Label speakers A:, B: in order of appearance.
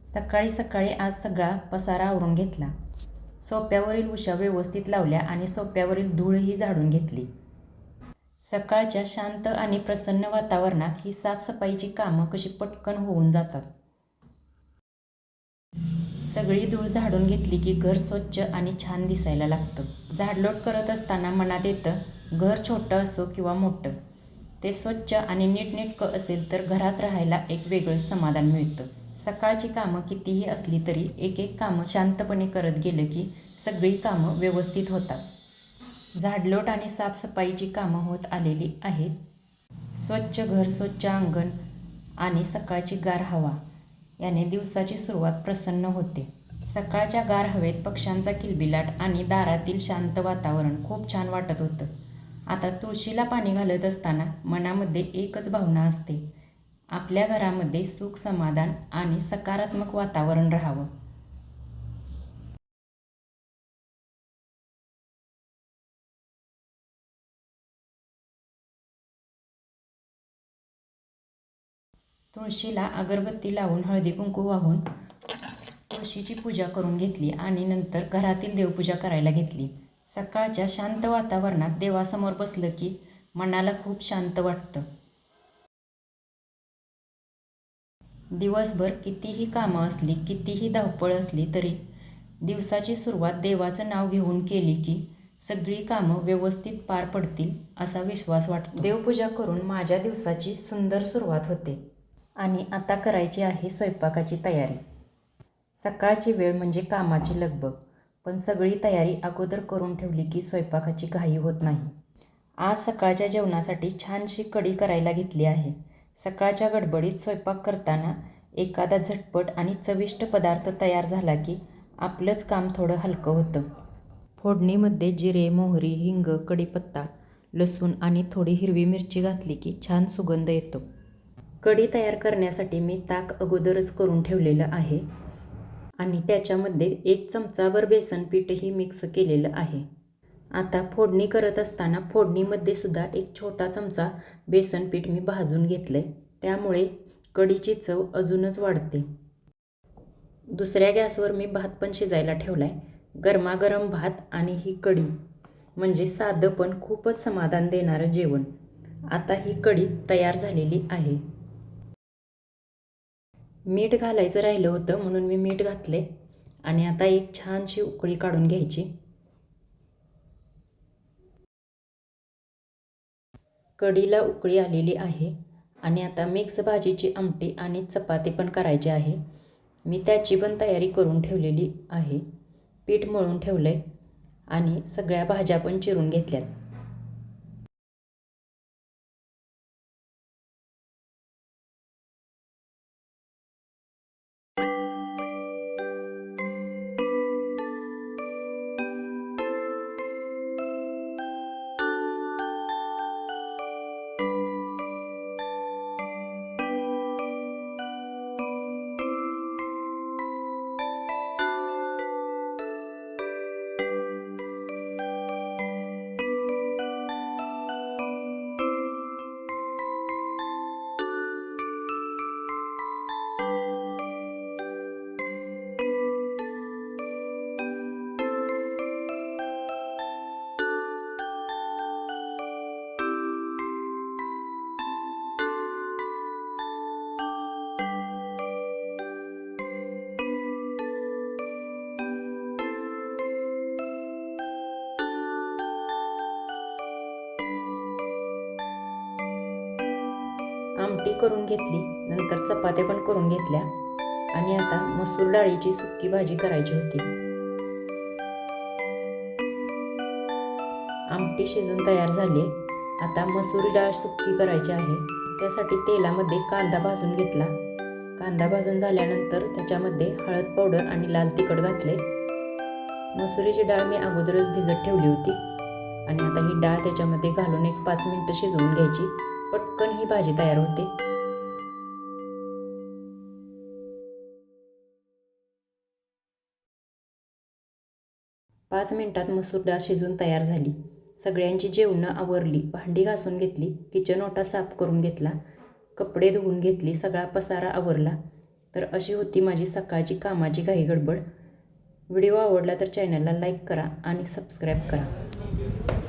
A: सकाळी सकाळी आज सगळा पसारा आवरून घेतला. सोप्यावरील उशा व्यवस्थित लावल्या आणि सोप्यावरील धूळही झाडून घेतली. सकाळच्या शांत आणि प्रसन्न वातावरणात ही साफसफाईची कामं कशी पटकन होऊन जातात. सगळी धूळ झाडून घेतली की घर स्वच्छ आणि छान दिसायला लागतं. झाडलोट करत असताना मनात येतं, घर छोटं असो किंवा मोठं, ते स्वच्छ आणि नीटनेटकं असेल तर घरात राहायला एक वेगळंच समाधान मिळतं. सकाळची कामं कितीही असली तरी एक एक कामं शांतपणे करत गेलं की सगळी कामं व्यवस्थित होतात. झाडलोट आणि साफसफाईची कामं होत आलेली आहेत. स्वच्छ घर, स्वच्छ अंगण आणि सकाळची गार हवा याने दिवसाची सुरुवात प्रसन्न होते. सकाळच्या गार हवेत पक्ष्यांचा किलबिलाट आणि दारातील शांत वातावरण खूप छान वाटत होतं. आता तुळशीला पाणी घालत असताना मनामध्ये एकच भावना असते, आपल्या घरामध्ये सुख, समाधान आणि सकारात्मक वातावरण राहावं. तुळशीला अगरबत्ती लावून हळदी कुंकू वाहून तुळशीची पूजा करून घेतली आणि नंतर घरातील देवपूजा करायला घेतली. सकाळच्या शांत वातावरणात देवासमोर बसलं की मनाला खूप शांत वाटतं. दिवसभर कितीही कामं असली, कितीही धावपळ असली तरी दिवसाची सुरुवात देवाचं नाव घेऊन केली की सगळी कामं व्यवस्थित पार पडतील असा विश्वास वाटतो. देवपूजा करून माझ्या दिवसाची सुंदर सुरुवात होते आणि आता करायची आहे स्वयंपाकाची तयारी. सकाळची वेळ म्हणजे कामाची लगबग, पण सगळी तयारी अगोदर करून ठेवली की स्वयंपाकाची घाई होत नाही. आज सकाळच्या जेवणासाठी छानशी कढी करायला घेतली आहे. सकाळच्या गडबडीत स्वयंपाक करताना एखादा झटपट आणि चविष्ट पदार्थ तयार झाला की आपलंच काम थोडं हलकं होतं. फोडणीमध्ये जिरे, मोहरी, हिंग, कढीपत्ता, लसूण आणि थोडी हिरवी मिरची घातली की छान सुगंध येतो. कढी तयार करण्यासाठी मी ताक अगोदरच करून ठेवलेलं आहे आणि त्याच्यामध्ये 1 चमचाभर बेसन पीठही मिक्स केलेलं आहे. आता फोडणी करत असताना फोडणीमध्ये सुद्धा 1 छोटा चमचा बेसन पीठ मी भाजून घेतलं आहे, त्यामुळे कढीची चव अजूनच वाढते. दुसऱ्या गॅसवर मी भात पण शिजायला ठेवला आहे. गरमागरम भात आणि ही कढी म्हणजे साधं पण खूपच समाधान देणारं जेवण. आता ही कढी तयार झालेली आहे. मीठ घालायचं राहिलं होतं म्हणून मी मीठ घातले आणि आता एक छानशी उकळी काढून घ्यायची. कढीला उकळी आलेली आहे आणि आता मिक्स भाजीची आमटी आणि चपाती पण करायची आहे. मी त्याची पण तयारी करून ठेवलेली आहे. पीठ मळून ठेवलं आहे आणि सगळ्या भाज्या पण चिरून घेतल्यात. आमटी करून घेतली, नंतर चपात्या पण करून घेतल्या आणि आता मसूर डाळीची सुक्की भाजी करायची होती. आमटी शिजून तयार झाली. आता मसूर डाळ सुक्की करायची आहे. त्यासाठी तेलामध्ये कांदा भाजून घेतला. कांदा भाजून झाल्यानंतर त्याच्यामध्ये हळद पावडर आणि लाल तिखट घातले. मसुरीची डाळ मी अगोदरच भिजत ठेवली होती आणि आता ही डाळ त्याच्यामध्ये घालून एक 5 मिनिटं शिजवून घ्यायची. पटकन ही भाजी तयार होते. पाच मिनिटात मसूर डाळ शिजून तयार झाली. सगळ्यांची जेवणं आवरली, भांडी घासून घेतली, किचन ओटा साफ करून घेतला, कपडे धुवून घेतली, सगळा पसारा आवरला तर अशी होती माझी सकाळची कामाची घाई गडबड. व्हिडिओ आवडला तर चॅनलला लाईक करा आणि सबस्क्राईब करा.